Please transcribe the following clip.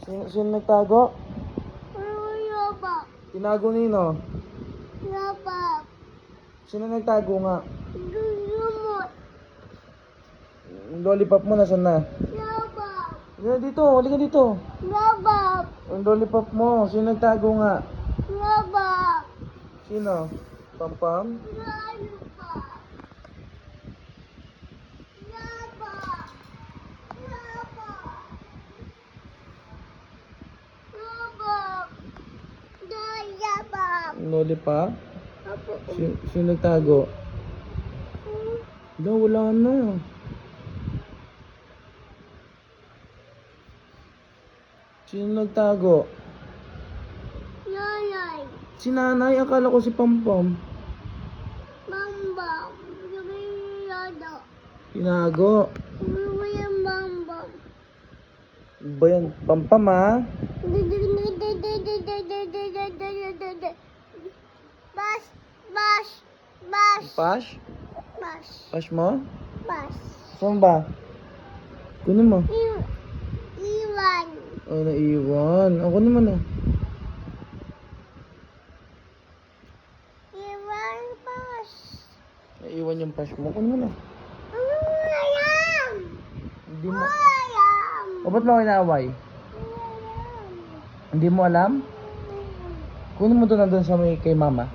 Sino nagtago? Lollipop. Tinago nino? Lollipop. Sino nagtago nga? Lumot. Yung lollipop mo, nasan na? Lollipop. Halika dito, halika dito. Lollipop. Yung lollipop mo, sino nagtago nga? Lollipop. Sino? Pampam? Lollipop. Lollipop. Lollipop. Lollipop. Lollipop. Yung lollipop? Sino nagtago? Wala na. Sino nagtago? Nanay. Si nanay, akala ko si Pampam. Bambam. Yado. Tinago. Yung bambam. Ba yan? Pampam ha? Bas. Bas. Bas. Pash? Bas. Pash mo? Bas. Saan ba? Kunin mo. Iwan. Oh, naiwan. Ako naman ah. Iwan. Bas. Naiwan yung pash mo. Kunin mo na. Alam. Hindi mo. Alam. O, ba't mo ako inaaway? Hindi mo alam? Kunin mo doon nandun sa may kay mama.